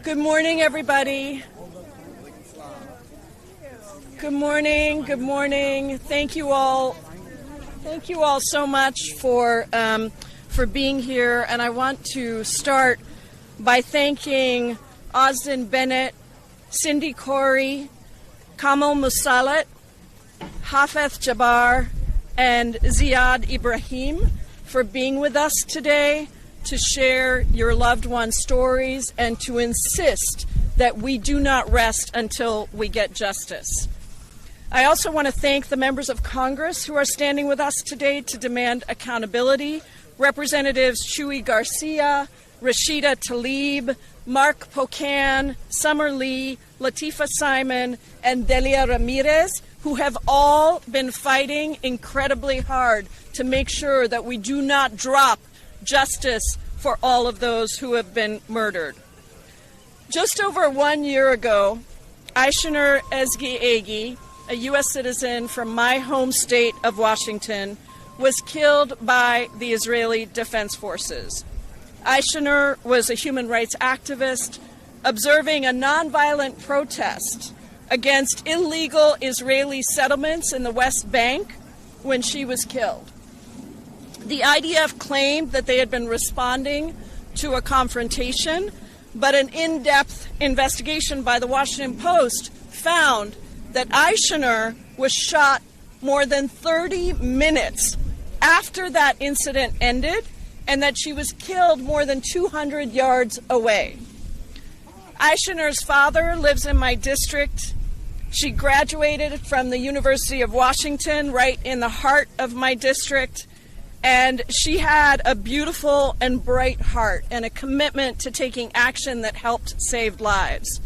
Good morning, everybody. Good morning. Good morning. Thank you all. Thank you all so much for being here. And I want to start by thanking Osden Bennett, Cindy Corey, Kamal Musalat, Hafez Jabbar, and Ziad Ibrahim for being with us today to share your loved ones' stories and to insist that we do not rest until we get justice. I also want to thank the members of Congress who are standing with us today to demand accountability. Representatives Chuy García, Rashida Tlaib, Mark Pocan, Summer Lee, Lateefah Simon, and Delia Ramirez, who have all been fighting incredibly hard to make sure that we do not drop justice for all of those who have been murdered. Just over 1 year ago, Aishinur Ezgi Egi, a U.S. citizen from my home state of Washington, was killed by the Israeli Defense Forces. Aishinur was a human rights activist observing a nonviolent protest against illegal Israeli settlements in the West Bank when she was killed. The IDF claimed that they had been responding to a confrontation, but an in-depth investigation by the Washington Post found that Aishinur was shot more than 30 minutes after that incident ended and that she was killed more than 200 yards away. Aishinur's father lives in my district. She graduated from the University of Washington, right in the heart of my district. And she had a beautiful and bright heart and a commitment to taking action that helped save lives.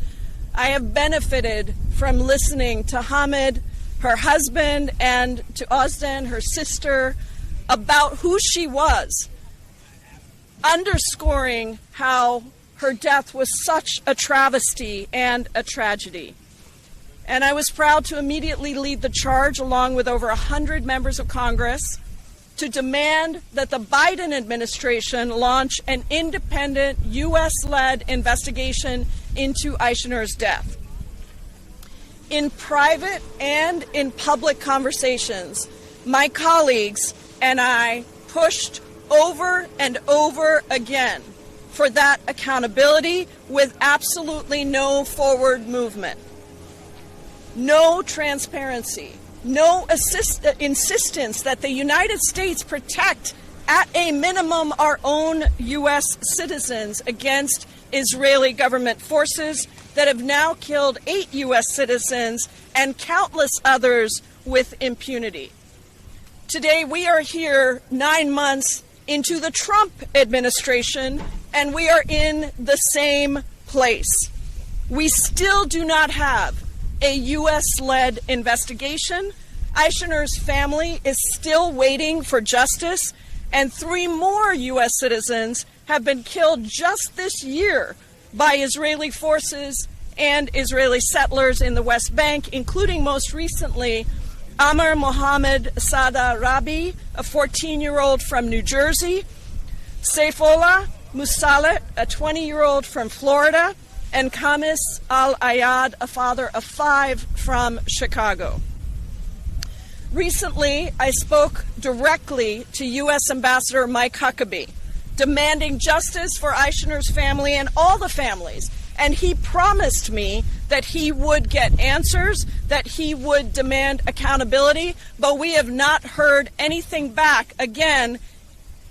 I have benefited from listening to Hamid, her husband, and to Osden, her sister, about who she was, underscoring how her death was such a travesty and a tragedy. And I was proud to immediately lead the charge, along with over 100 members of Congress, to demand that the Biden administration launch an independent U.S.-led investigation into Aishinur's death. In private and in public conversations, my colleagues and I pushed over and over again for that accountability with absolutely no forward movement, no transparency, no insistence that the United States protect, at a minimum, our own U.S. citizens against Israeli government forces that have now killed 8 U.S. citizens and countless others with impunity. Today, we are here 9 months into the Trump administration, and we are in the same place. We still do not have a U.S.-led investigation. Aishinur's family is still waiting for justice, and 3 more U.S. citizens have been killed just this year by Israeli forces and Israeli settlers in the West Bank, including most recently Amr Mohammed Sada Rabi, a 14-year-old from New Jersey, Saifullah Musalat, a 20-year-old from Florida, and Kamis Al-Ayad, a father of 5 from Chicago. Recently, I spoke directly to U.S. Ambassador Mike Huckabee, demanding justice for Aishinur's family and all the families, and he promised me that he would get answers, that he would demand accountability, but we have not heard anything back again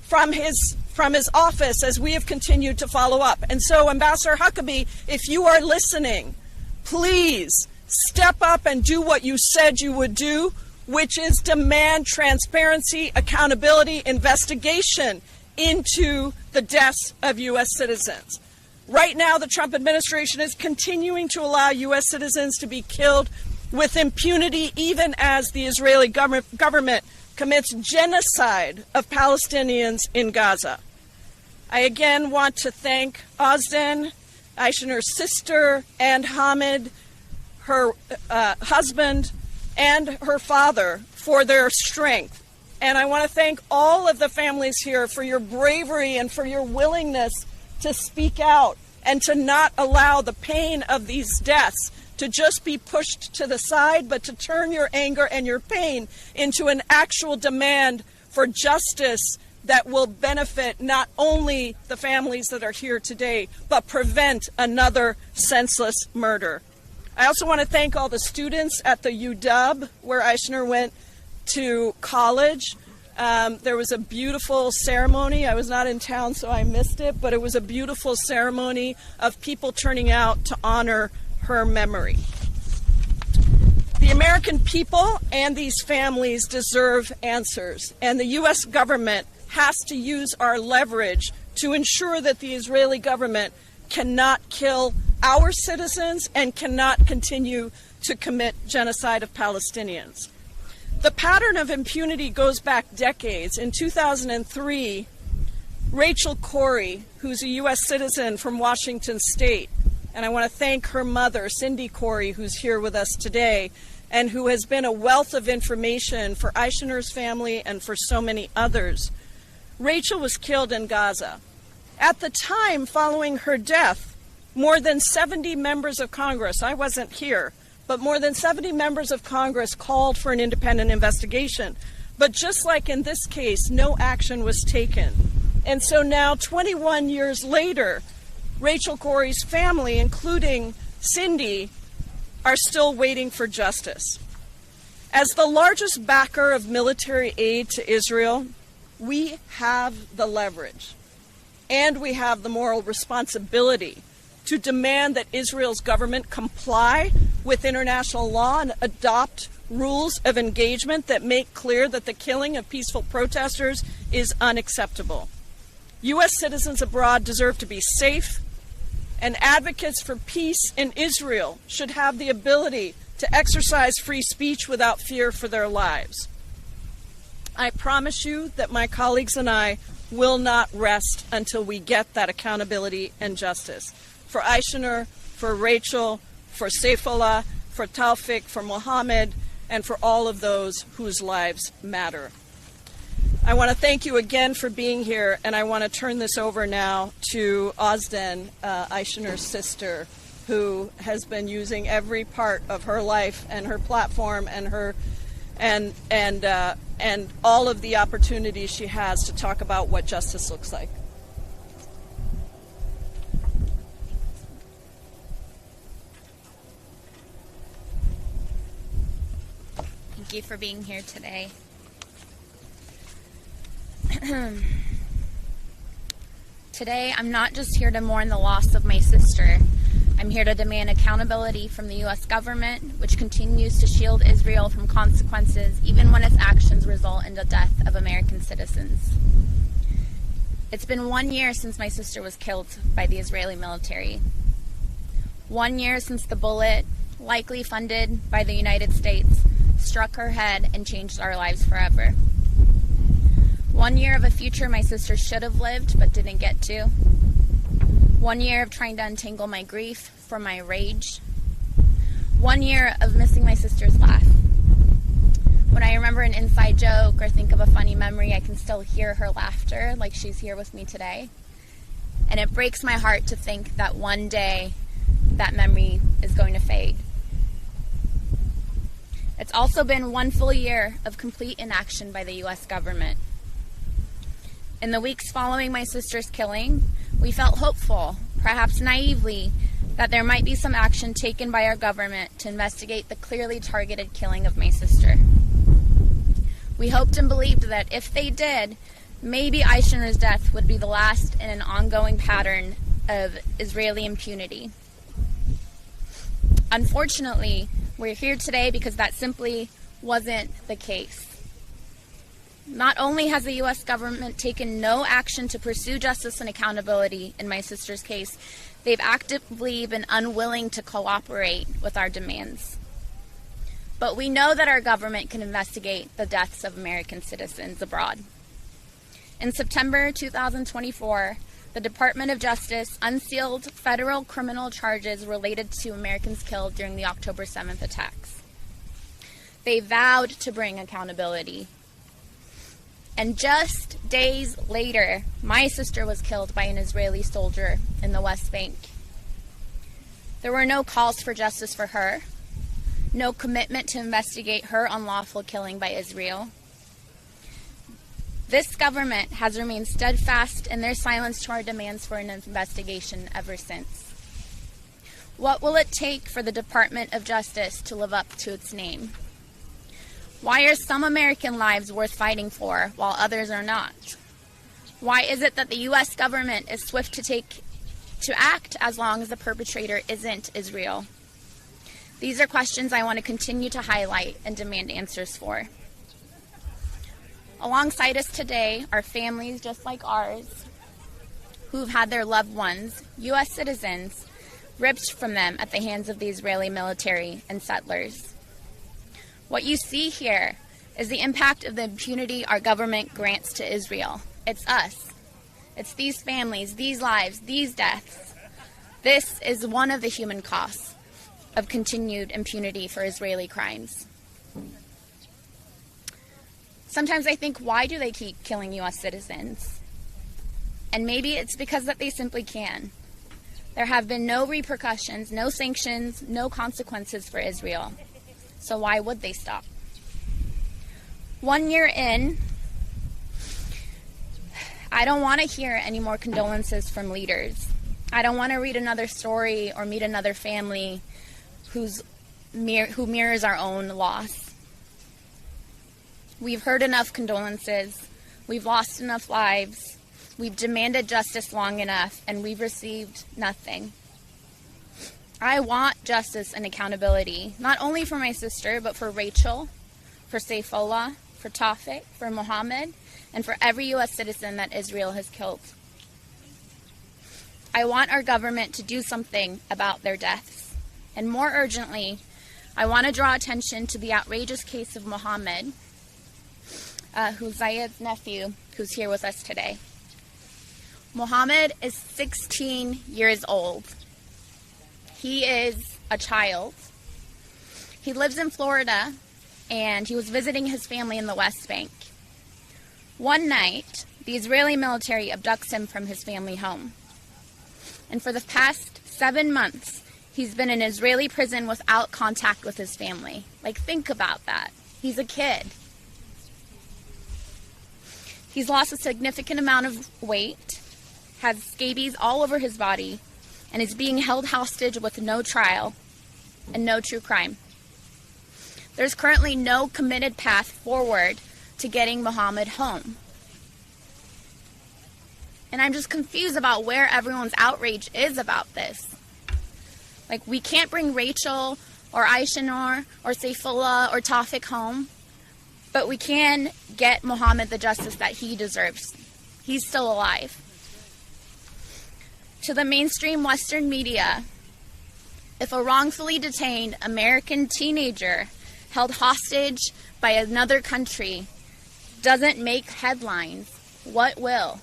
from his office as we have continued to follow up. And so, Ambassador Huckabee, if you are listening, please step up and do what you said you would do, which is demand transparency, accountability, investigation into the deaths of U.S. citizens. Right now, the Trump administration is continuing to allow U.S. citizens to be killed with impunity, even as the Israeli government commits genocide of Palestinians in Gaza. I again want to thank Osden, Aishinur's sister, and Hamid, her husband, and her father for their strength. And I want to thank all of the families here for your bravery and for your willingness to speak out and to not allow the pain of these deaths to just be pushed to the side, but to turn your anger and your pain into an actual demand for justice that will benefit not only the families that are here today, but prevent another senseless murder. I also want to thank all the students at the UW, where Eichner went to college. There was a beautiful ceremony. I was not in town, so I missed it, but it was a beautiful ceremony of people turning out to honor her memory. The American people and these families deserve answers, and the U.S. government has to use our leverage to ensure that the Israeli government cannot kill our citizens and cannot continue to commit genocide of Palestinians. The pattern of impunity goes back decades. In 2003, Rachel Corrie, who's a U.S. citizen from Washington State, and I want to thank her mother, Cindy Corrie, who's here with us today, and who has been a wealth of information for Eichner's family and for so many others. Rachel was killed in Gaza. At the time following her death, more than 70 members of Congress, I wasn't here, but more than 70 members of Congress called for an independent investigation. But just like in this case, no action was taken. And so now, 21 years later, Rachel Corrie's family, including Cindy, are still waiting for justice. As the largest backer of military aid to Israel, we have the leverage and we have the moral responsibility to demand that Israel's government comply with international law and adopt rules of engagement that make clear that the killing of peaceful protesters is unacceptable. U.S. citizens abroad deserve to be safe, and advocates for peace in Israel should have the ability to exercise free speech without fear for their lives. I promise you that my colleagues and I will not rest until we get that accountability and justice. For Eichner, for Rachel, for Saifullah, for Taufik, for Mohammed, and for all of those whose lives matter. I want to thank you again for being here, and I want to turn this over now to Ozden, Eichner's sister, who has been using every part of her life and her platform and her and all of the opportunities she has to talk about what justice looks like. Thank you for being here today. Today, I'm not just here to mourn the loss of my sister. I'm here to demand accountability from the U.S. government, which continues to shield Israel from consequences, even when its actions result in the death of American citizens. It's been 1 year since my sister was killed by the Israeli military. 1 year since the bullet, likely funded by the United States, struck her head and changed our lives forever. 1 year of a future my sister should have lived but didn't get to. 1 year of trying to untangle my grief from my rage. 1 year of missing my sister's laugh. When I remember an inside joke or think of a funny memory, I can still hear her laughter like she's here with me today. And it breaks my heart to think that one day that memory is going to fade. It's also been 1 full year of complete inaction by the U.S. government. In the weeks following my sister's killing, we felt hopeful, perhaps naively, that there might be some action taken by our government to investigate the clearly targeted killing of my sister. We hoped and believed that if they did, maybe Eichner's death would be the last in an ongoing pattern of Israeli impunity. Unfortunately, we're here today because that simply wasn't the case. Not only has the U.S. government taken no action to pursue justice and accountability in my sister's case, they've actively been unwilling to cooperate with our demands. But we know that our government can investigate the deaths of American citizens abroad. In September 2024, the Department of Justice unsealed federal criminal charges related to Americans killed during the October 7th attacks. They vowed to bring accountability. And just days later, my sister was killed by an Israeli soldier in the West Bank There were no calls for justice for her, no commitment to investigate her unlawful killing by Israel. This government has remained steadfast in their silence to our demands for an investigation ever since. What will it take for the Department of Justice to live up to its name? Why are some American lives worth fighting for while others are not? Why is it that the U.S. government is swift to act as long as the perpetrator isn't Israel? These are questions I want to continue to highlight and demand answers for. Alongside us today are families just like ours who've had their loved ones, U.S. citizens, ripped from them at the hands of the Israeli military and settlers. What you see here is the impact of the impunity our government grants to Israel. It's us. It's these families, these lives, these deaths. This is one of the human costs of continued impunity for Israeli crimes. Sometimes I think, why do they keep killing U.S. citizens? And maybe it's because that they simply can. There have been no repercussions, no sanctions, no consequences for Israel. So why would they stop? 1 year in, I don't want to hear any more condolences from leaders. I don't want to read another story or meet another family who mirrors our own loss. We've heard enough condolences. We've lost enough lives. We've demanded justice long enough, and we've received nothing. I want justice and accountability, not only for my sister, but for Rachel, for Saifullah, for Tawfiq, for Mohammed, and for every U.S. citizen that Israel has killed. I want our government to do something about their deaths. And more urgently, I want to draw attention to the outrageous case of Mohammed, who's Zayed's nephew, who's here with us today. Mohammed is 16 years old. He is a child. He lives in Florida, and he was visiting his family in the West Bank. One night, the Israeli military abducts him from his family home. And for the past 7 months, he's been in Israeli prison without contact with his family. Like, think about that. He's a kid. He's lost a significant amount of weight, has scabies all over his body, and is being held hostage with no trial and no true crime. There's currently no committed path forward to getting Mohammed home. And I'm just confused about where everyone's outrage is about this. Like, we can't bring Rachel or Aishanor or Saifullah or Tawfiq home, but we can get Mohammed the justice that he deserves. He's still alive. To the mainstream Western media, if a wrongfully detained American teenager held hostage by another country doesn't make headlines, what will?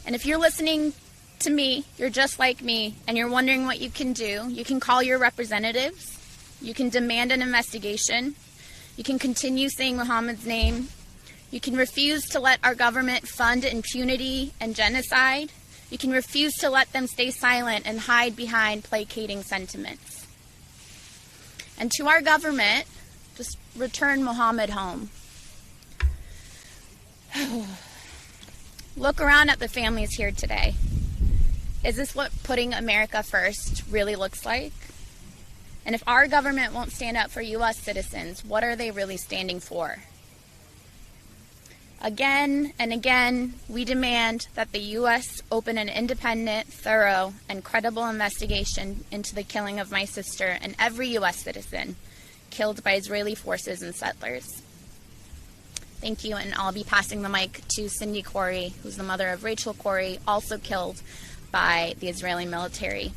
And if you're listening to me, you're just like me, and you're wondering what you can do, you can call your representatives, you can demand an investigation, you can continue saying Muhammad's name, you can refuse to let our government fund impunity and genocide, you can refuse to let them stay silent and hide behind placating sentiments. And to our government, just return Mohammed home. Look around at the families here today. Is this what putting America first really looks like? And if our government won't stand up for U.S. citizens, what are they really standing for? Again and again, we demand that the U.S. open an independent, thorough, and credible investigation into the killing of my sister and every U.S. citizen killed by Israeli forces and settlers. Thank you, and I'll be passing the mic to Cindy Corey, who's the mother of Rachel Corey, also killed by the Israeli military.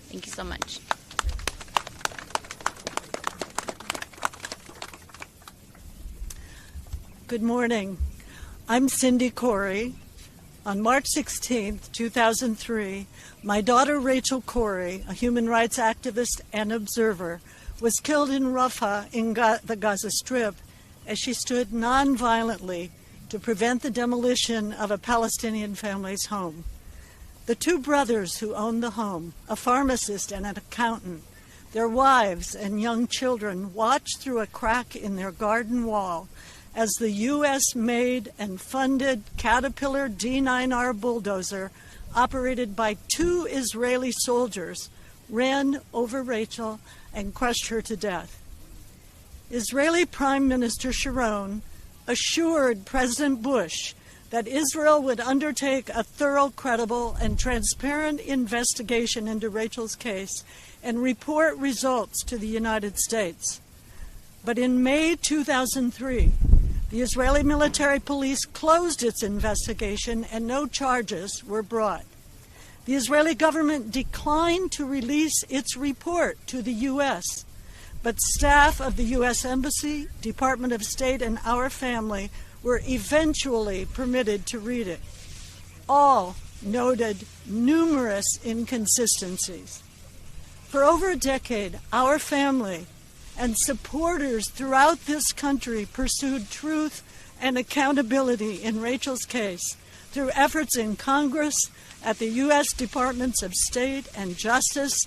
Thank you so much. Good morning. I'm Cindy Corey. On March 16, 2003, my daughter Rachel Corey, a human rights activist and observer, was killed in Rafah in the Gaza Strip as she stood non-violently to prevent the demolition of a Palestinian family's home. The two brothers who owned the home, a pharmacist and an accountant, their wives and young children watched through a crack in their garden wall as the U.S.-made and funded Caterpillar D9R bulldozer, operated by two Israeli soldiers, ran over Rachel and crushed her to death. Israeli Prime Minister Sharon assured President Bush that Israel would undertake a thorough, credible, and transparent investigation into Rachel's case and report results to the United States. But in May 2003, the Israeli military police closed its investigation and no charges were brought. The Israeli government declined to release its report to the U.S., but staff of the U.S. Embassy, Department of State, and our family were eventually permitted to read it. All noted numerous inconsistencies. For over a decade, our family and supporters throughout this country pursued truth and accountability in Rachel's case through efforts in Congress, at the U.S. Departments of State and Justice,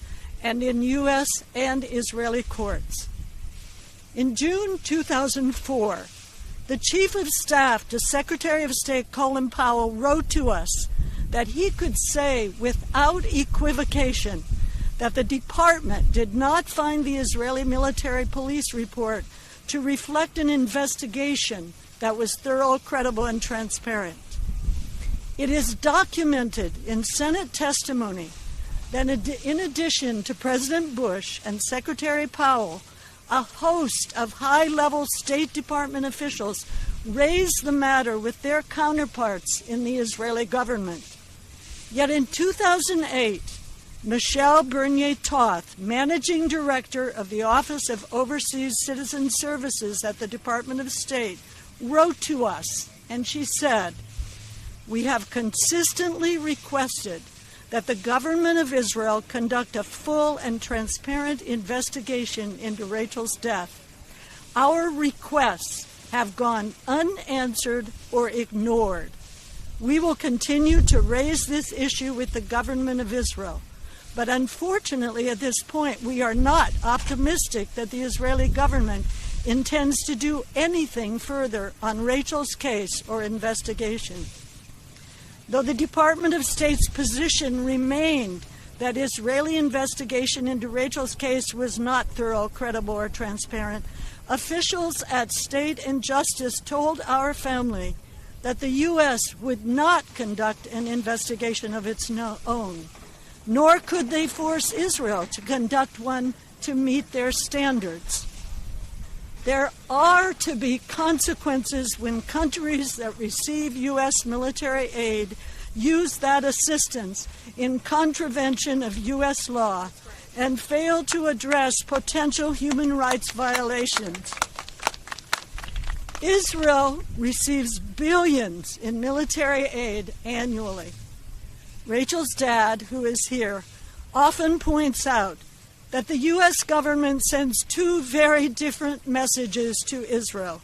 and in U.S. and Israeli courts. In June 2004, the Chief of Staff to Secretary of State Colin Powell wrote to us that he could say without equivocation that the department did not find the Israeli military police report to reflect an investigation that was thorough, credible, and transparent. It is documented in Senate testimony that in addition to President Bush and Secretary Powell, a host of high-level State Department officials raised the matter with their counterparts in the Israeli government. Yet in 2008, Michelle Bernier-Toth, Managing Director of the Office of Overseas Citizen Services at the Department of State, wrote to us, and she said, "We have consistently requested that the government of Israel conduct a full and transparent investigation into Rachel's death. Our requests have gone unanswered or ignored. We will continue to raise this issue with the government of Israel. But unfortunately, at this point, we are not optimistic that the Israeli government intends to do anything further on Rachel's case or investigation." Though the Department of State's position remained that Israeli investigation into Rachel's case was not thorough, credible, or transparent, officials at State and Justice told our family that the U.S. would not conduct an investigation of its own, nor could they force Israel to conduct one to meet their standards. There are to be consequences when countries that receive U.S. military aid use that assistance in contravention of U.S. law and fail to address potential human rights violations. Israel receives billions in military aid annually. Rachel's dad, who is here, often points out that the U.S. government sends two very different messages to Israel.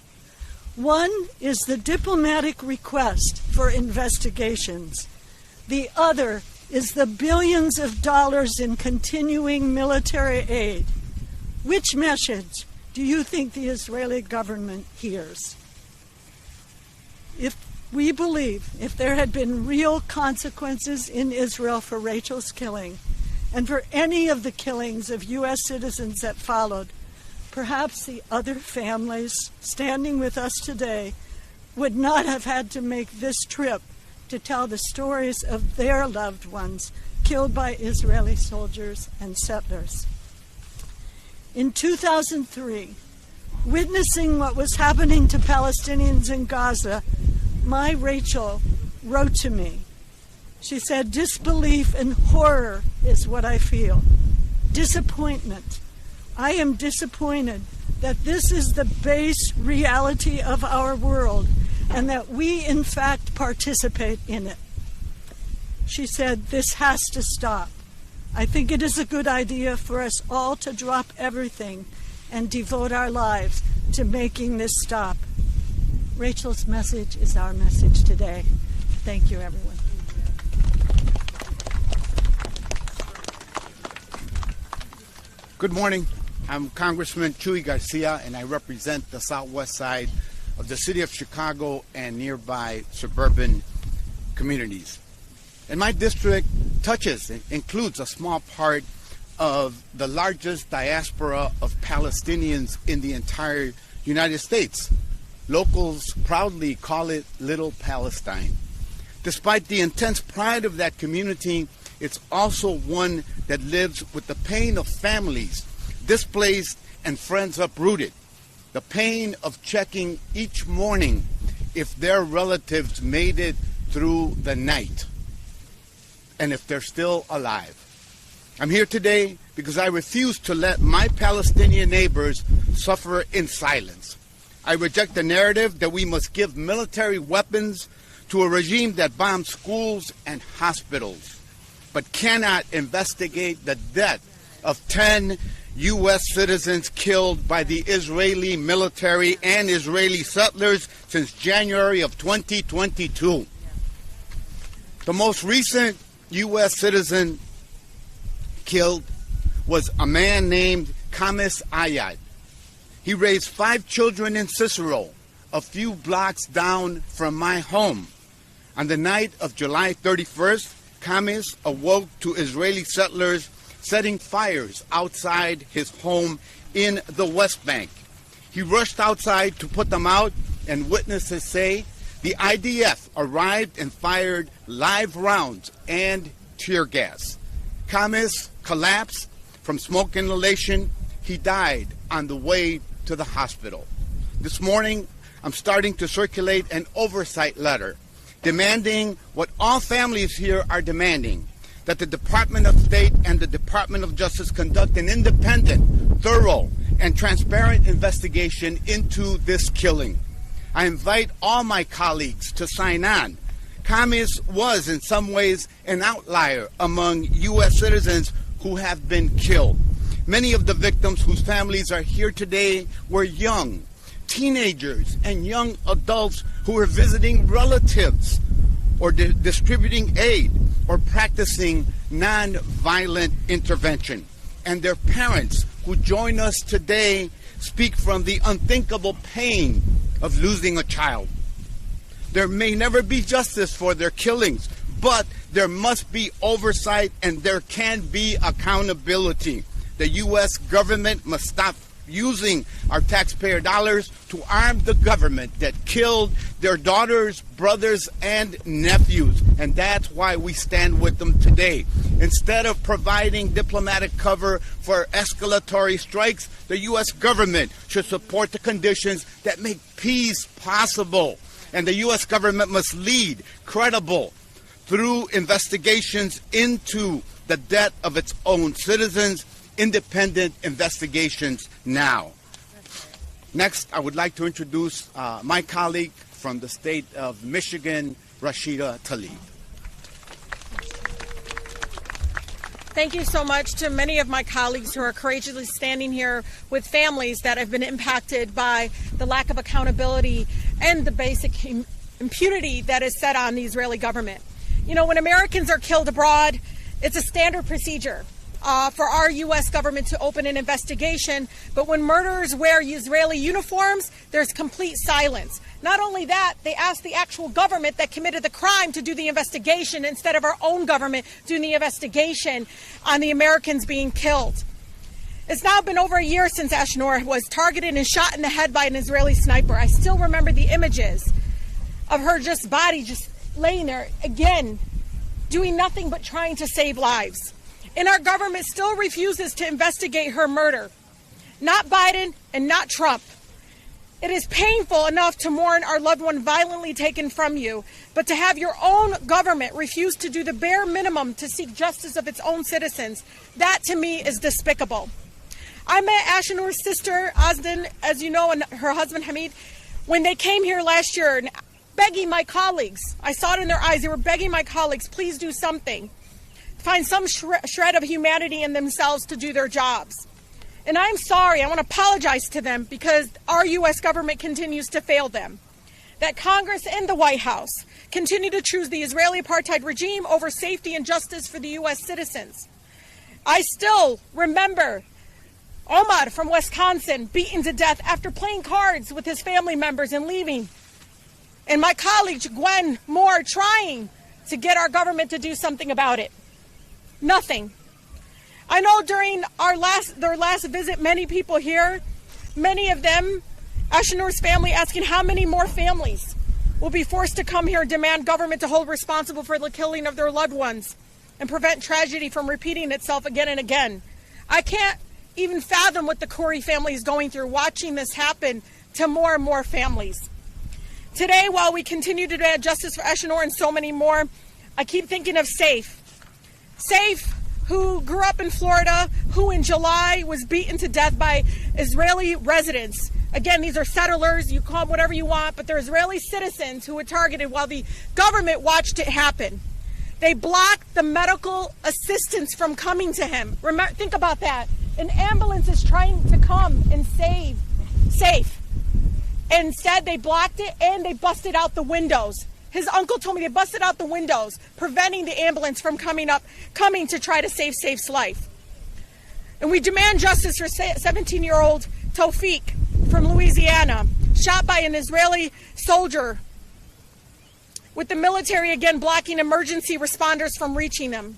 One is the diplomatic request for investigations. The other is the billions of dollars in continuing military aid. Which message do you think the Israeli government hears? If we believe if there had been real consequences in Israel for Rachel's killing, and for any of the killings of U.S. citizens that followed, perhaps the other families standing with us today would not have had to make this trip to tell the stories of their loved ones killed by Israeli soldiers and settlers. In 2003, witnessing what was happening to Palestinians in Gaza, my Rachel wrote to me. She said, "Disbelief and horror is what I feel. Disappointment. I am disappointed that this is the base reality of our world and that we, in fact, participate in it." She said, "This has to stop. I think it is a good idea for us all to drop everything and devote our lives to making this stop." Rachel's message is our message today. Thank you, everyone. Good morning. I'm Congressman Chuy García, and I represent the southwest side of the city of Chicago and nearby suburban communities. And my district includes a small part of the largest diaspora of Palestinians in the entire United States. Locals proudly call it Little Palestine. Despite the intense pride of that community, it's also one that lives with the pain of families displaced and friends uprooted. The pain of checking each morning if their relatives made it through the night and if they're still alive. I'm here today because I refuse to let my Palestinian neighbors suffer in silence. I reject the narrative that we must give military weapons to a regime that bombs schools and hospitals, but cannot investigate the death of 10 U.S. citizens killed by the Israeli military and Israeli settlers since January of 2022. The most recent U.S. citizen killed was a man named Kamis Ayad. He raised 5 children in Cicero, a few blocks down from my home. On the night of July 31st, Kamis awoke to Israeli settlers setting fires outside his home in the West Bank. He rushed outside to put them out, and witnesses say the IDF arrived and fired live rounds and tear gas. Kamis collapsed from smoke inhalation. He died on the way to the hospital. This morning, I'm starting to circulate an oversight letter demanding what all families here are demanding, that the Department of State and the Department of Justice conduct an independent, thorough, and transparent investigation into this killing. I invite all my colleagues to sign on. Kamis was, in some ways, an outlier among U.S. citizens who have been killed. Many of the victims whose families are here today were young, teenagers and young adults who were visiting relatives or distributing aid or practicing non-violent intervention. And their parents who join us today speak from the unthinkable pain of losing a child. There may never be justice for their killings, but there must be oversight and there can be accountability. The U.S. government must stop using our taxpayer dollars to arm the government that killed their daughters, brothers, and nephews. And that's why we stand with them today. Instead of providing diplomatic cover for escalatory strikes, the U.S. government should support the conditions that make peace possible. And the U.S. government must lead credible through investigations into the death of its own citizens, independent investigations now. Next, I would like to introduce my colleague from the state of Michigan, Rashida Tlaib. Thank you so much to many of my colleagues who are courageously standing here with families that have been impacted by the lack of accountability and the basic impunity that is set on the Israeli government. You know, when Americans are killed abroad, it's a standard procedure for our U.S. government to open an investigation, but when murderers wear Israeli uniforms, there's complete silence. Not only that, they ask the actual government that committed the crime to do the investigation instead of our own government doing the investigation on the Americans being killed. It's now been over a year since Ashnor was targeted and shot in the head by an Israeli sniper. I still remember the images of her body just laying there, again, doing nothing but trying to save lives. And our government still refuses to investigate her murder. Not Biden and not Trump. It is painful enough to mourn our loved one violently taken from you, but to have your own government refuse to do the bare minimum to seek justice of its own citizens, that to me is despicable. I met Ashnor's sister, Azdan, as you know, and her husband, Hamid, when they came here last year, and begging my colleagues, I saw it in their eyes, they were begging my colleagues, please do something. Find some shred of humanity in themselves to do their jobs. And I'm sorry, I want to apologize to them because our U.S. government continues to fail them. That Congress and the White House continue to choose the Israeli apartheid regime over safety and justice for the U.S. citizens. I still remember Omar from Wisconsin, beaten to death after playing cards with his family members and leaving. And my colleague, Gwen Moore, trying to get our government to do something about it. Nothing. I know during their last visit, many people here, many of them, Ashanor's family, asking how many more families will be forced to come here and demand government to hold responsible for the killing of their loved ones and prevent tragedy from repeating itself again and again. I can't even fathom what the Corey family is going through, watching this happen to more and more families. Today, while we continue to demand justice for Ashanor and so many more, I keep thinking of Saif. Saif, who grew up in Florida, who in July was beaten to death by Israeli residents. Again, these are settlers, you call them whatever you want, but they're Israeli citizens who were targeted while the government watched it happen. They blocked the medical assistance from coming to him. Remember, think about that. An ambulance is trying to come and save Saif. Instead, they blocked it and they busted out the windows. His uncle told me they busted out the windows, preventing the ambulance from coming to try to save Saif's life. And we demand justice for 17-year-old Tawfiq from Louisiana, shot by an Israeli soldier, with the military again blocking emergency responders from reaching them.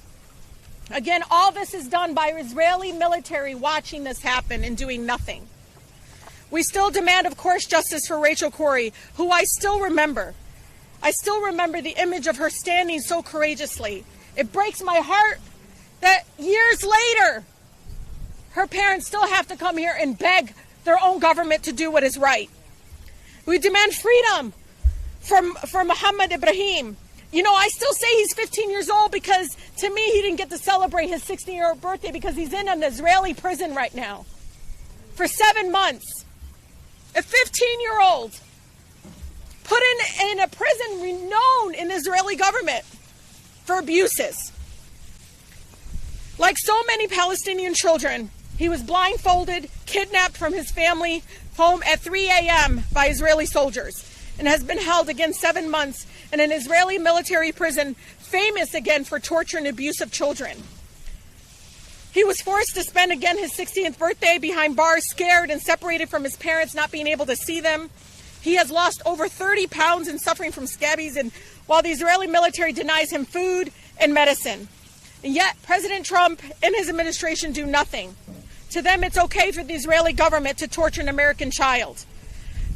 Again, all this is done by Israeli military watching this happen and doing nothing. We still demand, of course, justice for Rachel Corey, who I still remember. I still remember the image of her standing so courageously. It breaks my heart that years later, her parents still have to come here and beg their own government to do what is right. We demand freedom for Muhammad Ibrahim. You know, I still say he's 15 years old because to me he didn't get to celebrate his 16-year-old birthday because he's in an Israeli prison right now for 7 months. A 15-year-old put in a prison renowned in the Israeli government for abuses. Like so many Palestinian children, he was blindfolded, kidnapped from his family home at 3 a.m. by Israeli soldiers and has been held again 7 months in an Israeli military prison, famous again for torture and abuse of children. He was forced to spend again his 16th birthday behind bars, scared and separated from his parents, not being able to see them. He has lost over 30 pounds and suffering from scabies, and while the Israeli military denies him food and medicine. And yet President Trump and his administration do nothing. To them, it's okay for the Israeli government to torture an American child.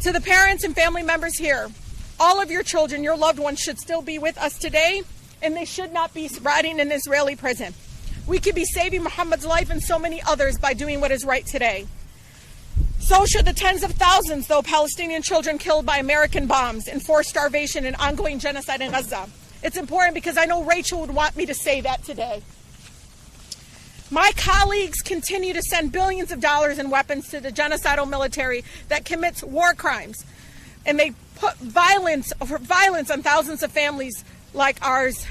To the parents and family members here, all of your children, your loved ones should still be with us today, and they should not be rotting in an Israeli prison. We could be saving Muhammad's life and so many others by doing what is right today. So should the tens of thousands, though, Palestinian children killed by American bombs and forced starvation and ongoing genocide in Gaza. It's important because I know Rachel would want me to say that today. My colleagues continue to send billions of dollars in weapons to the genocidal military that commits war crimes. And they put violence on thousands of families like ours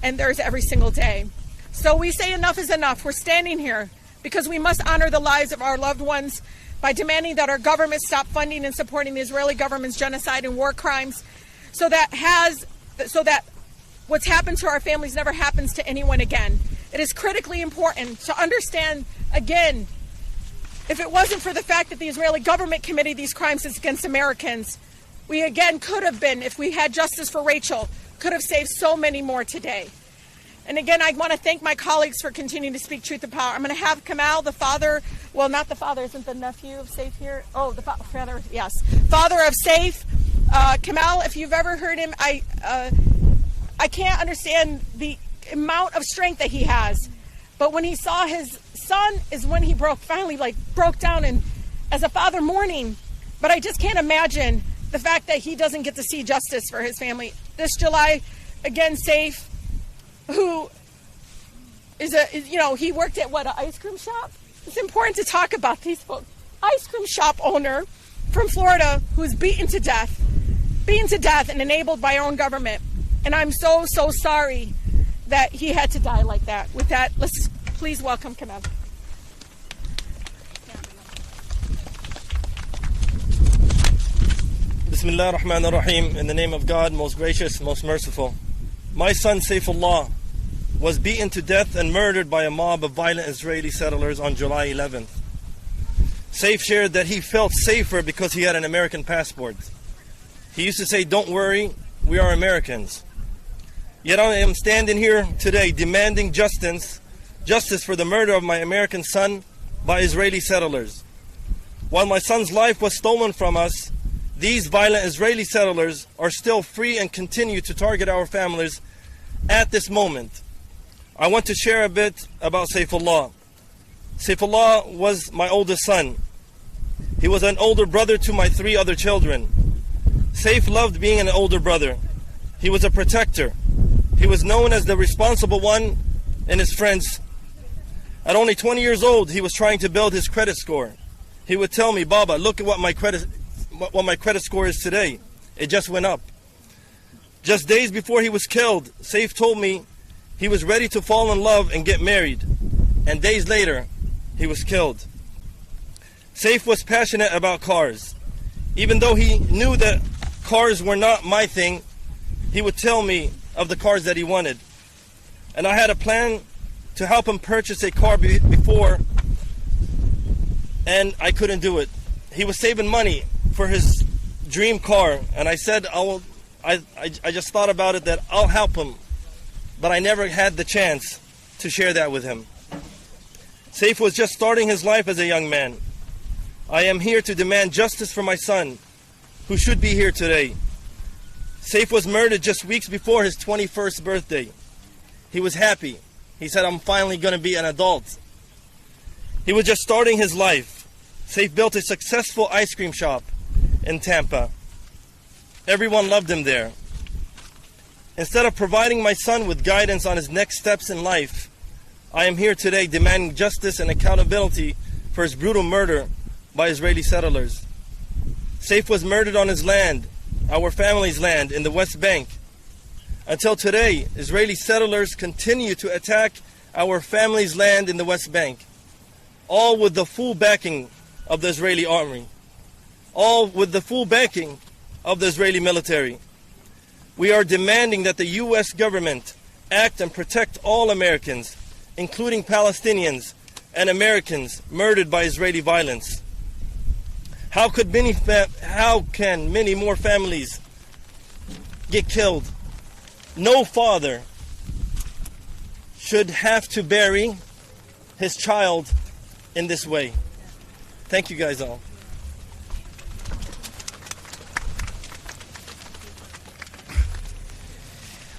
and theirs every single day. So we say enough is enough. We're standing here because we must honor the lives of our loved ones by demanding that our government stop funding and supporting the Israeli government's genocide and war crimes so that what's happened to our families never happens to anyone again. It is critically important to understand, again, if it wasn't for the fact that the Israeli government committed these crimes against Americans, we again could have been, if we had justice for Rachel, could have saved so many more today. And again, I want to thank my colleagues for continuing to speak truth to power. I'm going to have Kamal, the father, well, not the father, isn't the nephew of Saif here? Oh, the father, yes. Father of Saif. Kamal, if you've ever heard him, I can't understand the amount of strength that he has. But when he saw his son is when he finally broke down and as a father mourning. But I just can't imagine the fact that he doesn't get to see justice for his family. This July, again, Saif, who is he worked at an ice cream shop? It's important to talk about these folks. Ice cream shop owner from Florida who was beaten to death and enabled by our own government. And I'm so sorry that he had to die like that. With that, let's please welcome Kamal. Bismillah ar-Rahman ar-Rahim. In the name of God, most gracious, most merciful. My son Saifullah was beaten to death and murdered by a mob of violent Israeli settlers on July 11th. Saif shared that he felt safer because he had an American passport. He used to say, "Don't worry, we are Americans." Yet I am standing here today demanding justice for the murder of my American son by Israeli settlers. While my son's life was stolen from us, these violent Israeli settlers are still free and continue to target our families at this moment. I want to share a bit about Saifullah. Saifullah was my oldest son. He was an older brother to my 3 other children. Saif loved being an older brother. He was a protector. He was known as the responsible one in his friends. At only 20 years old, he was trying to build his credit score. He would tell me, "Baba, look at what my credit score is today. It just went up." Just days before he was killed, Saif told me he was ready to fall in love and get married. And days later, he was killed. Saif was passionate about cars. Even though he knew that cars were not my thing, he would tell me of the cars that he wanted. And I had a plan to help him purchase a car before, and I couldn't do it. He was saving money for his dream car, and I said, I just thought about it that I'll help him, but I never had the chance to share that with him. Saif was just starting his life as a young man. I am here to demand justice for my son, who should be here today. Saif was murdered just weeks before his 21st birthday. He was happy. He said, "I'm finally going to be an adult." He was just starting his life. Saif built a successful ice cream shop in Tampa. Everyone loved him there. Instead of providing my son with guidance on his next steps in life, I am here today demanding justice and accountability for his brutal murder by Israeli settlers. Saif was murdered on his land, our family's land in the West Bank. Until today, Israeli settlers continue to attack our family's land in the West Bank, all with the full backing of the Israeli army, all with the full backing of the Israeli military. We are demanding that the U.S. government act and protect all Americans, including Palestinians and Americans murdered by Israeli violence. How can many more families get killed? No father should have to bury his child in this way. Thank you guys all.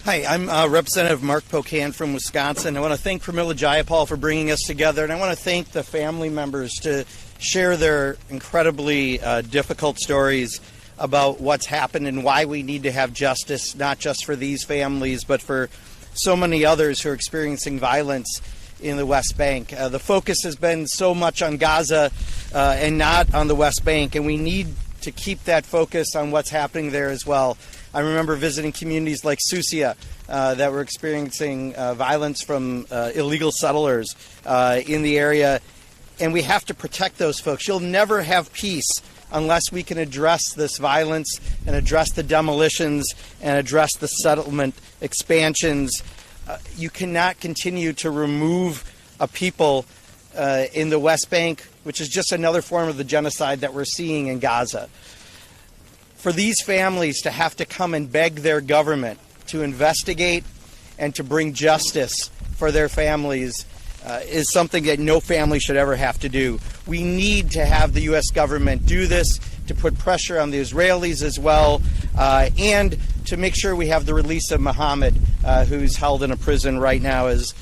Hi, I'm Representative Mark Pocan from Wisconsin. I want to thank Pramila Jayapal for bringing us together, and I want to thank the family members to share their incredibly difficult stories about what's happened and why we need to have justice, not just for these families, but for so many others who are experiencing violence in the West Bank. The focus has been so much on Gaza and not on the West Bank, and we need to keep that focus on what's happening there as well. I remember visiting communities like Susia that were experiencing violence from illegal settlers in the area, and we have to protect those folks. You'll never have peace unless we can address this violence and address the demolitions and address the settlement expansions. You cannot continue to remove a people in the West Bank, which is just another form of the genocide that we're seeing in Gaza. For these families to have to come and beg their government to investigate and to bring justice for their families is something that no family should ever have to do. We need to have the U.S. government do this to put pressure on the Israelis as well, and to make sure we have the release of Muhammad, who's held in a prison right now as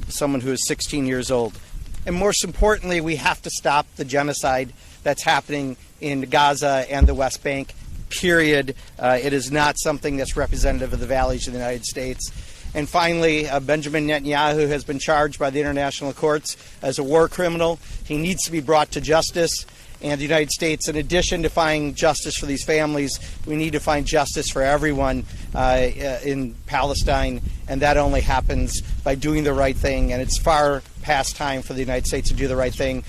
someone who is 16 years old. And most importantly, we have to stop the genocide that's happening in Gaza and the West Bank, period. It is not something that's representative of the values of the United States. And finally, Benjamin Netanyahu has been charged by the international courts as a war criminal. He needs to be brought to justice. And the United States, in addition to finding justice for these families, we need to find justice for everyone in Palestine. And that only happens by doing the right thing. And it's far past time for the United States to do the right thing.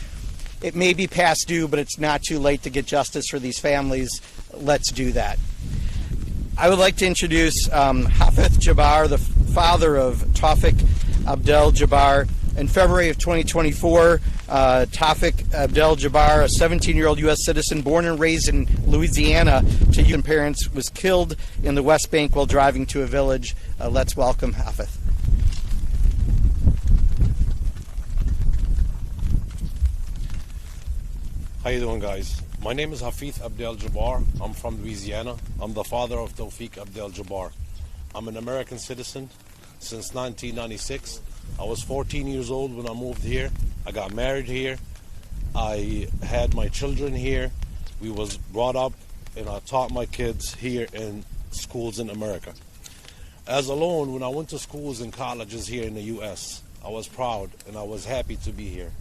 It may be past due, but it's not too late to get justice for these families. Let's do that. I would like to introduce Hafez Jabbar, the father of Tawfiq Abdel Jabbar. In February of 2024, Tawfiq Abdel-Jabbar, a 17-year-old U.S. citizen born and raised in Louisiana to Ukrainian parents, was killed in the West Bank while driving to a village. Let's welcome Hafez. How you doing, guys? My name is Hafez Abdel-Jabbar. I'm from Louisiana. I'm the father of Tawfiq Abdel-Jabbar. I'm an American citizen since 1996. I was 14 years old when I moved here. I got married here. I had my children here. We was brought up and I taught my kids here in schools in America. As alone, when I went to schools and colleges here in the U.S., I was proud and I was happy to be here.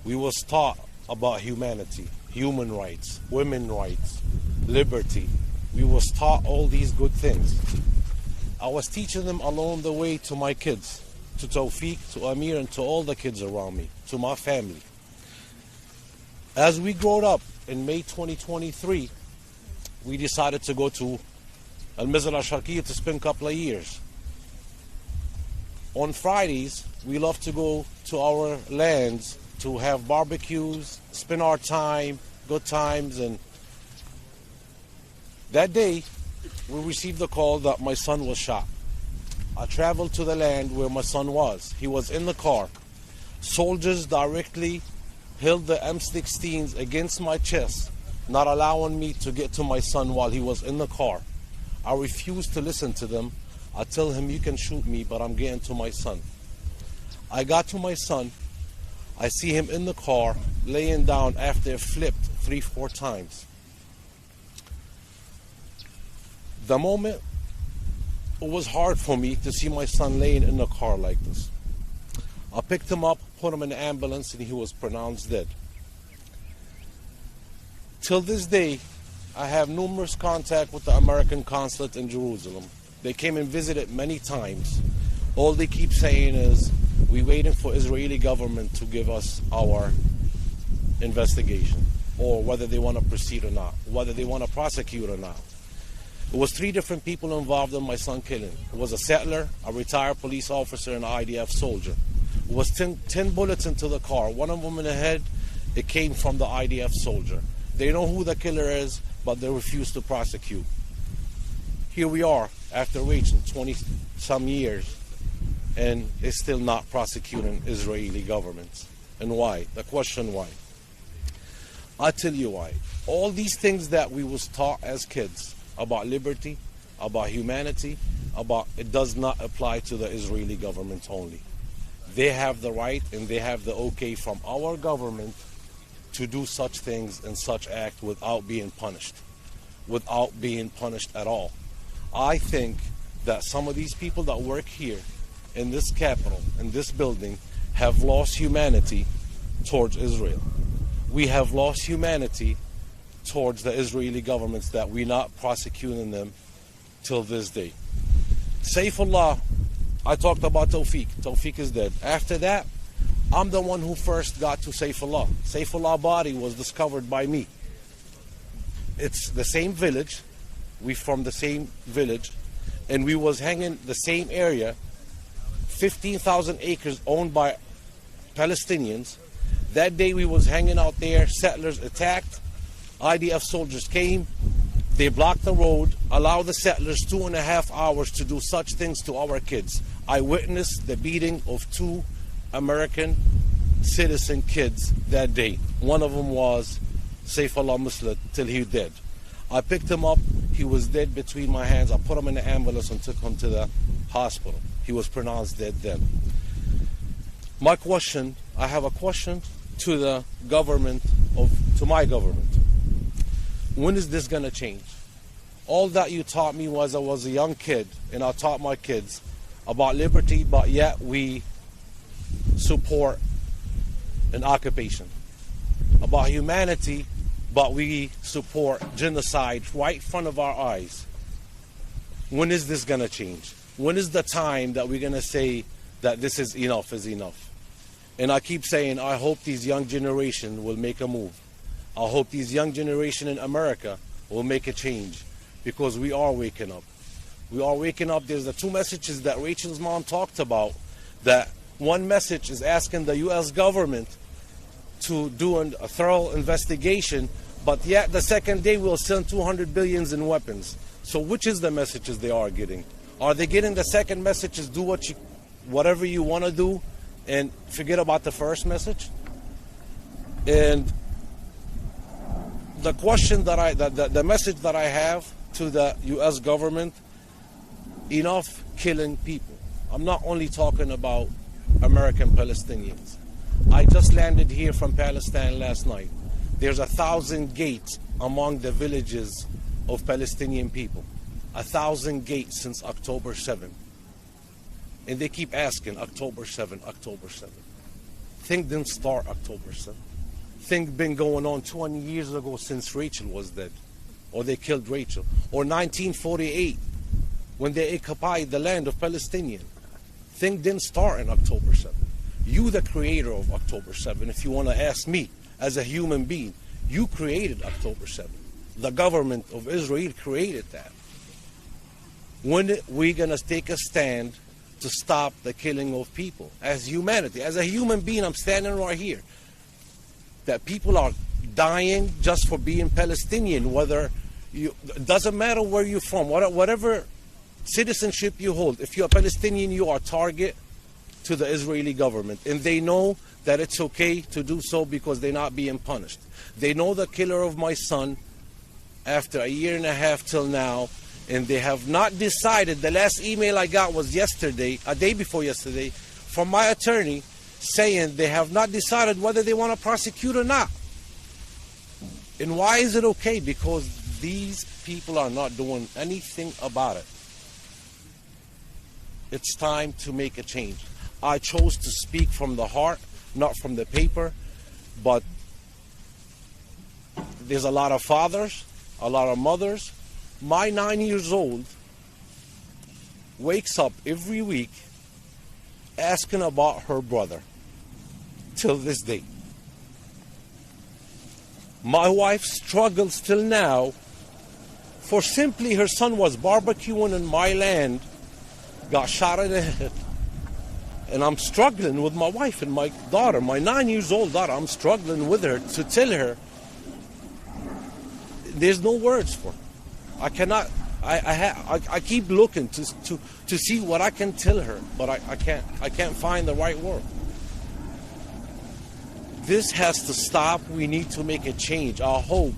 We was taught about humanity, human rights, women's rights, liberty. We was taught all these good things. I was teaching them along the way to my kids, to Tawfiq, to Amir, and to all the kids around me, to my family. As we growed up in May 2023, we decided to go to Al-Mizra al-Sharqiyya to spend a couple of years. On Fridays, we love to go to our lands to have barbecues, spend our time, good times, and that day, we received a call that my son was shot. I traveled to the land where my son was. He was in the car. Soldiers directly held the M16s against my chest, not allowing me to get to my son while he was in the car. I refused to listen to them. I tell him, you can shoot me, but I'm getting to my son. I got to my son. I see him in the car, laying down after it flipped 3-4 times. The moment, it was hard for me to see my son laying in the car like this. I picked him up, put him in the ambulance, and he was pronounced dead. Till this day, I have numerous contact with the American consulate in Jerusalem. They came and visited many times. All they keep saying is, we're waiting for Israeli government to give us our investigation, or whether they want to proceed or not, whether they want to prosecute or not. It was 3 different people involved in my son killing. It was a settler, a retired police officer, and an IDF soldier. It was 10 bullets into the car. One of them in the head, it came from the IDF soldier. They know who the killer is, but they refuse to prosecute. Here we are, after waiting 20-some years, and it's still not prosecuting Israeli governments. And why? The question why? I'll tell you why. All these things that we was taught as kids, about liberty, about humanity, it does not apply to the Israeli government only. They have the right and they have the okay from our government to do such things and such act without being punished at all. I think that some of these people that work here in this capital, in this building, have lost humanity towards Israel. We have lost humanity towards the Israeli governments that we're not prosecuting them till this day. Saifullah, I talked about Tawfiq. Tawfiq is dead. After that, I'm the one who first got to Saifullah. Saifullah body was discovered by me. It's the same village. We from the same village. And we was hanging the same area, 15,000 acres owned by Palestinians. That day we was hanging out there, settlers attacked. IDF soldiers came, they blocked the road, allowed the settlers 2.5 hours to do such things to our kids. I witnessed the beating of 2 American citizen kids that day. One of them was Saifullah Muslim till he dead. I picked him up, he was dead between my hands. I put him in the ambulance and took him to the hospital. He was pronounced dead then. I have a question to the government, to my government. When is this going to change? All that you taught me was I was a young kid, and I taught my kids about liberty, but yet we support an occupation. About humanity, but we support genocide right in front of our eyes. When is this going to change? When is the time that we're going to say that this is enough is enough? And I keep saying, I hope these young generation will make a move. I hope these young generation in America will make a change, because we are waking up. We are waking up. There's the 2 messages that Rachel's mom talked about, that One message is asking the U.S. government to do a thorough investigation, but yet the second day we'll send 200 billions in weapons. So which is the messages they are getting? Are they getting the second message is do whatever you want to do and forget about the first message? And the question the message that I have to the U.S. government, enough killing people. I'm not only talking about American Palestinians. I just landed here from Palestine last night. There's 1,000 gates among the villages of Palestinian people. 1,000 gates since October 7. And they keep asking, October 7, October 7. Thing didn't start October 7. Thing been going on 20 years ago since Rachel was dead. Or they killed Rachel. Or 1948, when they occupied the land of Palestinians. Thing didn't start in October 7. You, the creator of October 7, if you want to ask me, as a human being, you created October 7. The government of Israel created that. When are we going to take a stand to stop the killing of people as humanity? As a human being, I'm standing right here. That people are dying just for being Palestinian, it doesn't matter where you're from, whatever citizenship you hold. If you're a Palestinian, you are a target to the Israeli government. And they know that it's okay to do so because they're not being punished. They know the killer of my son after a year and a half till now, and they have not decided. The last email I got was yesterday, a day before yesterday, from my attorney saying they have not decided whether they want to prosecute or not. And why is it okay? Because these people are not doing anything about it. It's time to make a change. I chose to speak from the heart, not from the paper, but there's a lot of fathers, a lot of mothers. My 9-year-old wakes up every week asking about her brother till this day. My wife struggles till now for simply her son was barbecuing in my land, got shot in the head. And I'm struggling with my wife and my daughter, my 9-year-old daughter. I'm struggling with her to tell her. There's no words for it. I cannot. I keep looking to see what I can tell her, but I can't find the right word. This has to stop. We need to make a change. I hope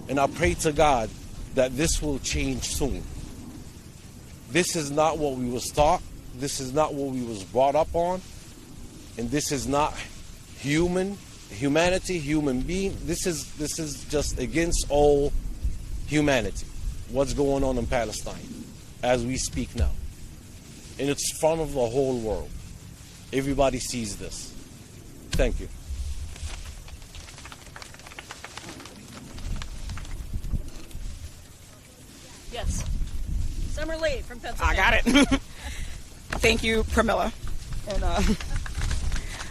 and I pray to God that this will change soon. This is not what we was taught. This is not what we was brought up on. And this is not humanity, human being. This is just against all humanity. What's going on in Palestine as we speak now. And it's in front of the whole world. Everybody sees this. Thank you. Yes. Summer Lee from Pennsylvania. I got it. Thank you, Pramila. And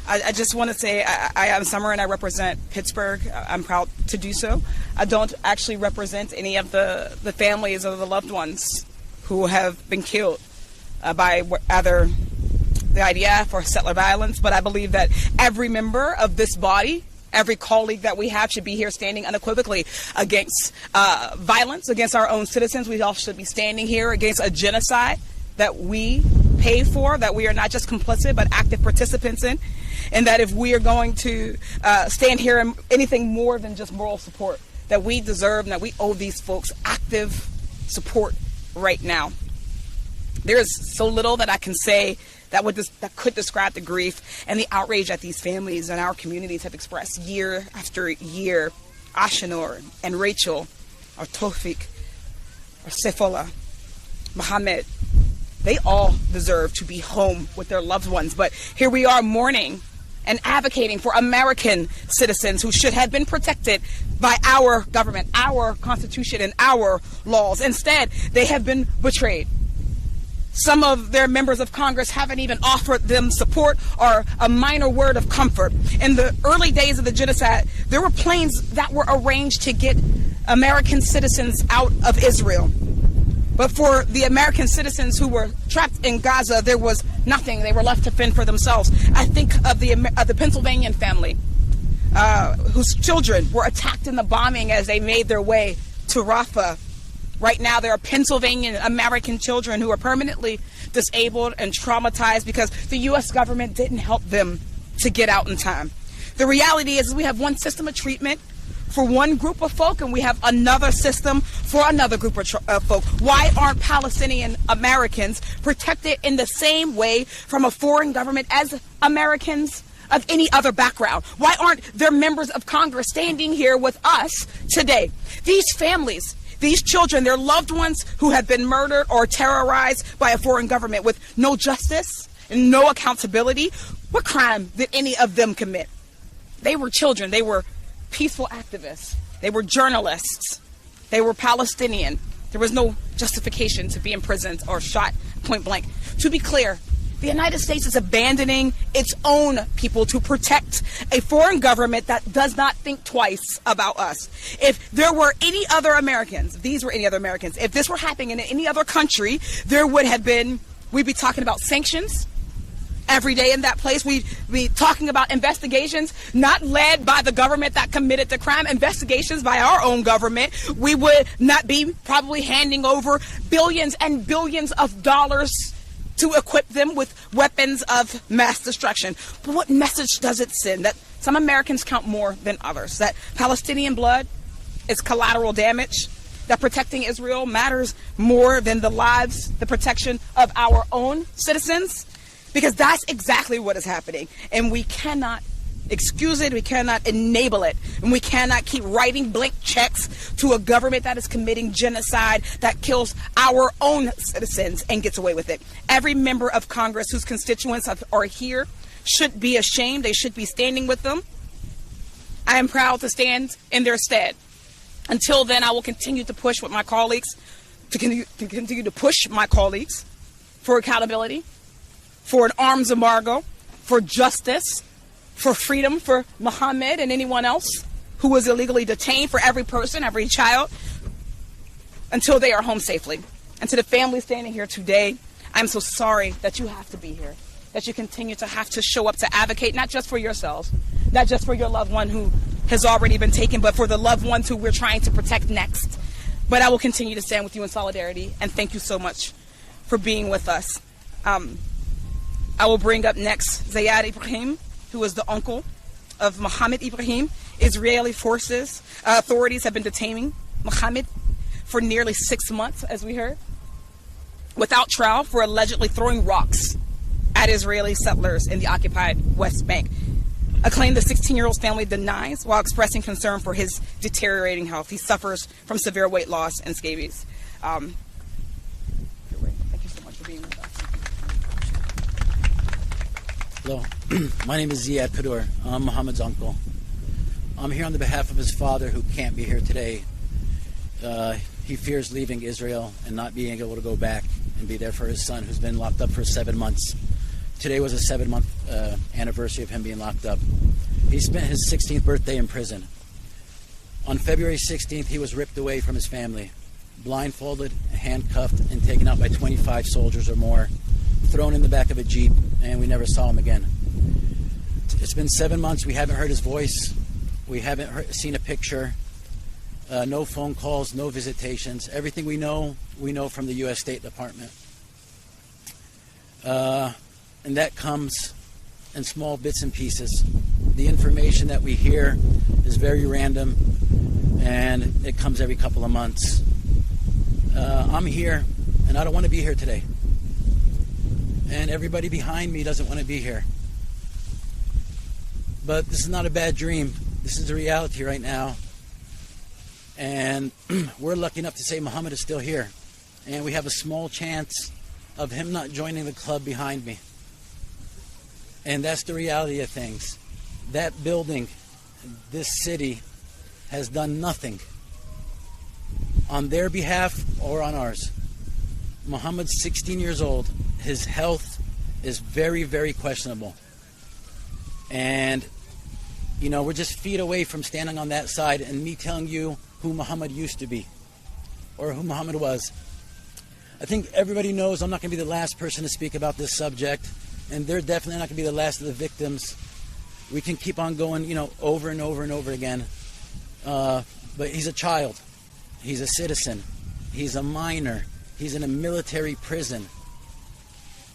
I just want to say I am Summer and I represent Pittsburgh. I'm proud to do so. I don't actually represent any of the families or the loved ones who have been killed by either the IDF or settler violence, but I believe that every member of this body, every colleague that we have should be here standing unequivocally against violence against our own citizens. We all should be standing here against a genocide that we pay for, that we are not just complicit but active participants in, and that if we are going to stand here in anything more than just moral support, that we deserve and that we owe these folks active support right now. There is so little that I can say that could describe the grief and the outrage that these families and our communities have expressed year after year. Ashanor and Rachel, or Tofik, or Sefola, Mohammed, they all deserve to be home with their loved ones. But here we are mourning and advocating for American citizens who should have been protected by our government, our Constitution, and our laws. Instead, they have been betrayed. Some of their members of Congress haven't even offered them support or a minor word of comfort. In the early days of the genocide, there were planes that were arranged to get American citizens out of Israel. But for the American citizens who were trapped in Gaza, there was nothing. They were left to fend for themselves. I think of the Pennsylvanian family whose children were attacked in the bombing as they made their way to Rafah. Right now, there are Pennsylvanian American children who are permanently disabled and traumatized because the U.S. government didn't help them to get out in time. The reality is we have one system of treatment for one group of folk, and we have another system for another group of folk. Why aren't Palestinian Americans protected in the same way from a foreign government as Americans of any other background? Why aren't there members of Congress standing here with us today? These families, these children, their loved ones who have been murdered or terrorized by a foreign government with no justice and no accountability. What crime did any of them commit? They were children. They were peaceful activists. They were journalists. They were Palestinian. There was no justification to be imprisoned or shot point blank. To be clear, the United States is abandoning its own people to protect a foreign government that does not think twice about us. If there were any other Americans, these were any other Americans, if this were happening in any other country, we'd be talking about sanctions every day in that place. We'd be talking about investigations not led by the government that committed the crime, investigations by our own government. We would not be probably handing over billions and billions of dollars to equip them with weapons of mass destruction. But what message does it send? That some Americans count more than others, that Palestinian blood is collateral damage, that protecting Israel matters more than the lives, the protection of our own citizens? Because that's exactly what is happening. And we cannot excuse it, we cannot enable it, and we cannot keep writing blank checks to a government that is committing genocide, that kills our own citizens and gets away with it. Every member of Congress whose constituents are here should be ashamed. They should be standing with them. I am proud to stand in their stead. Until then, I will continue to push with my colleagues, continue to push my colleagues for accountability, for an arms embargo, for justice, for freedom for Muhammad and anyone else who was illegally detained, for every person, every child, until they are home safely. And to the family standing here today, I'm so sorry that you have to be here, that you continue to have to show up to advocate, not just for yourselves, not just for your loved one who has already been taken, but for the loved ones who we're trying to protect next. But I will continue to stand with you in solidarity, and thank you so much for being with us. I will bring up next Ziad Ibrahim, who was the uncle of Mohammed Ibrahim. Israeli authorities have been detaining Mohammed for nearly 6 months, as we heard, without trial, for allegedly throwing rocks at Israeli settlers in the occupied West Bank. A claim the 16-year-old's family denies while expressing concern for his deteriorating health. He suffers from severe weight loss and scabies. Thank you so much for being with us. Hello, my name is Ziad Kadur. I'm Muhammad's uncle. I'm here on the behalf of his father, who can't be here today. He fears leaving Israel and not being able to go back and be there for his son, who's been locked up for 7 months. Today was a 7-month anniversary of him being locked up. He spent his 16th birthday in prison. On February 16th, he was ripped away from his family, blindfolded, handcuffed, and taken out by 25 soldiers or more, thrown in the back of a Jeep, and we never saw him again. It's been 7 months. We haven't heard his voice. We haven't seen a picture. No phone calls, no visitations. Everything we know from the U.S. State Department. And that comes in small bits and pieces. The information that we hear is very random, and it comes every couple of months. I'm here, and I don't want to be here today. And everybody behind me doesn't want to be here. But this is not a bad dream. This is the reality right now. And we're lucky enough to say Muhammad is still here. And we have a small chance of him not joining the club behind me. And that's the reality of things. That building, this city, has done nothing on their behalf or on ours. Muhammad's 16 years old. His health is very, very questionable. And, you know, we're just feet away from standing on that side and me telling you who Muhammad used to be or who Muhammad was. I think everybody knows I'm not going to be the last person to speak about this subject, and they're definitely not going to be the last of the victims. We can keep on going, over and over and over again. But he's a child. He's a citizen. He's a minor. He's in a military prison.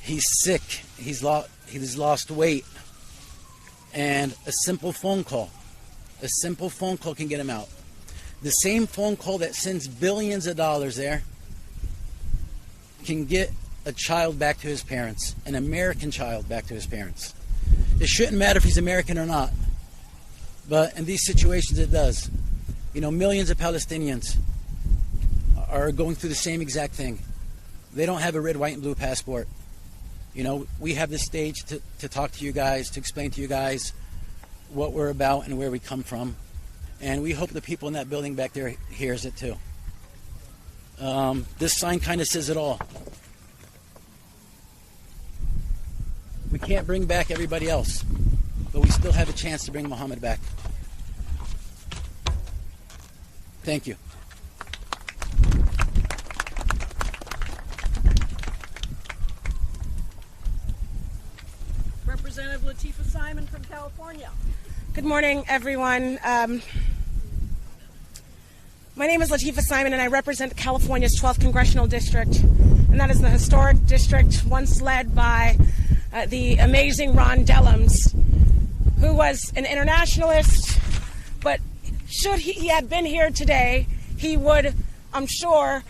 He's sick. He's lost weight. And a simple phone call can get him out. The same phone call that sends billions of dollars there can get a child back to his parents, an American child back to his parents. It shouldn't matter if he's American or not, but in these situations it does. Millions of Palestinians are going through the same exact thing. They don't have a red, white, and blue passport. We have this stage to talk to you guys, to explain to you guys what we're about and where we come from. And we hope the people in that building back there hears it too. This sign kind of says it all. We can't bring back everybody else, but we still have a chance to bring Muhammad back. Thank you. Representative Lateefah Simon from California. Good morning, everyone. My name is Lateefah Simon, and I represent California's 12th Congressional District, and that is the historic district once led by the amazing Ron Dellums, who was an internationalist, but should he had been here today, he would, I'm sure,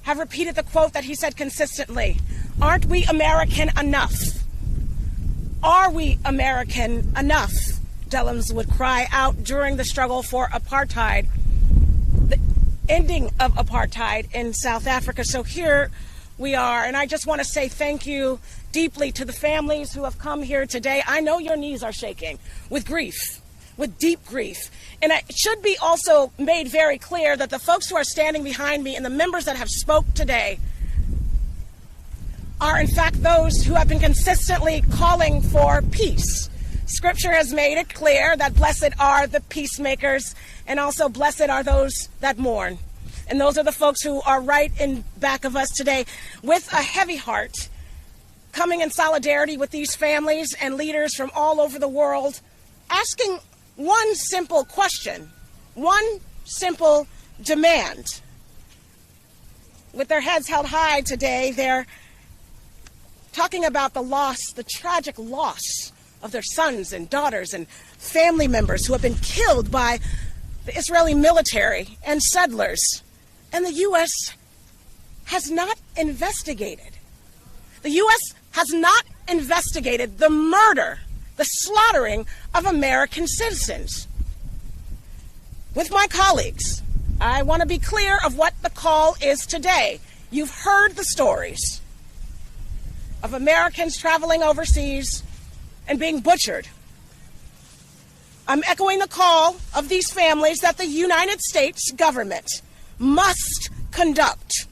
have repeated the quote that he said consistently: "Aren't we American enough? Are we American enough?" Dellums would cry out during the struggle for apartheid, the ending of apartheid in South Africa. So here we are, and I just want to say thank you deeply to the families who have come here today. I know your knees are shaking with grief, with deep grief. And it should be also made very clear that the folks who are standing behind me and the members that have spoke today are in fact those who have been consistently calling for peace. Scripture has made it clear that blessed are the peacemakers, and also blessed are those that mourn. And those are the folks who are right in back of us today with a heavy heart, coming in solidarity with these families and leaders from all over the world, asking one simple question, one simple demand. With their heads held high today, they're talking about the loss, the tragic loss of their sons and daughters and family members who have been killed by the Israeli military and settlers. And the U.S. has not investigated. The U.S. has not investigated the murder, the slaughtering of American citizens. With my colleagues, I want to be clear of what the call is today. You've heard the stories of Americans traveling overseas and being butchered. I'm echoing the call of these families that the United States government must conduct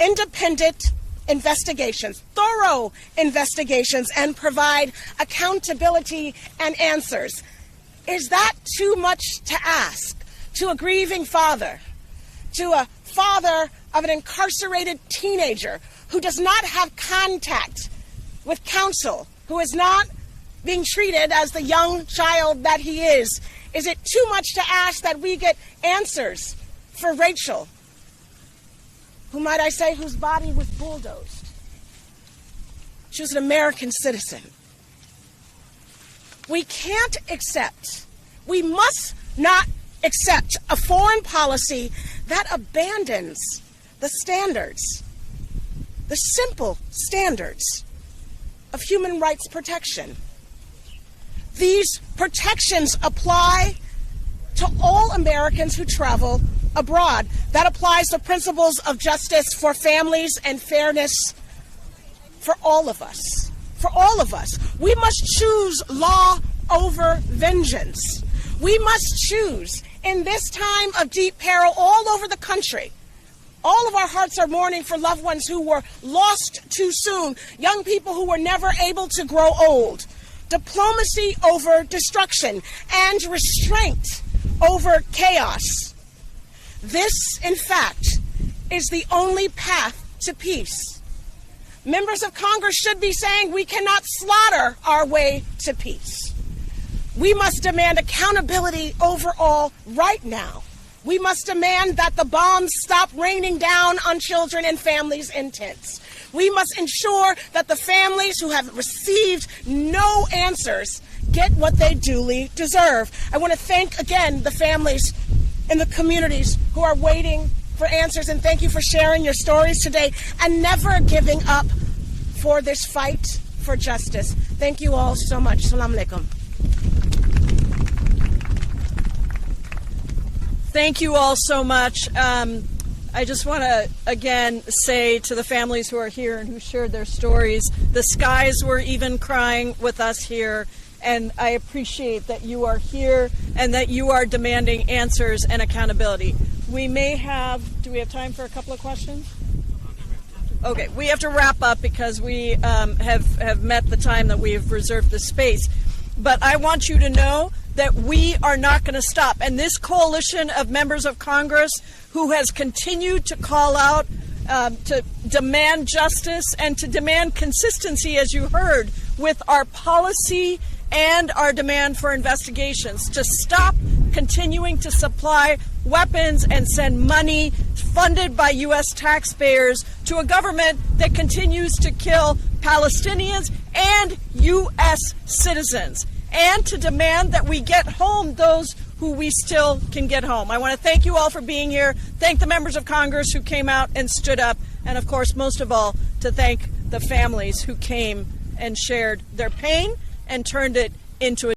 independent investigations, thorough investigations, and provide accountability and answers. Is that too much to ask to a grieving father, to a father of an incarcerated teenager who does not have contact with counsel, who is not being treated as the young child that he is? Is it too much to ask that we get answers for Rachel, who, might I say, whose body was bulldozed? She was an American citizen. We can't accept, we must not accept a foreign policy that abandons the standards, the simple standards of human rights protection. These protections apply to all Americans who travel abroad. That applies to principles of justice for families and fairness for all of us. For all of us. We must choose law over vengeance. We must choose in this time of deep peril all over the country. All of our hearts are mourning for loved ones who were lost too soon, young people who were never able to grow old. Diplomacy over destruction, and restraint over chaos. This, in fact, is the only path to peace. Members of Congress should be saying we cannot slaughter our way to peace. We must demand accountability overall right now. We must demand that the bombs stop raining down on children and families in tents. We must ensure that the families who have received no answers get what they duly deserve. I want to thank again the families in the communities who are waiting for answers, and thank you for sharing your stories today and never giving up for this fight for justice. Thank you all so much. Salam alaikum. Thank you all so much. I just want to again say to the families who are here and who shared their stories, the skies were even crying with us here, and I appreciate that you are here and that you are demanding answers and accountability. We may have, do we have time for a couple of questions? Okay, we have to wrap up because we have met the time that we have reserved the space. But I want you to know that we are not going to stop. And this coalition of members of Congress who has continued to call out to demand justice and to demand consistency, as you heard, with our policy and our demand for investigations, to stop continuing to supply weapons and send money funded by U.S. taxpayers to a government that continues to kill Palestinians and U.S. citizens, and to demand that we get home those who we still can get home. I want to thank you all for being here, thank the members of Congress who came out and stood up, and of course, most of all, to thank the families who came and shared their pain and turned it into a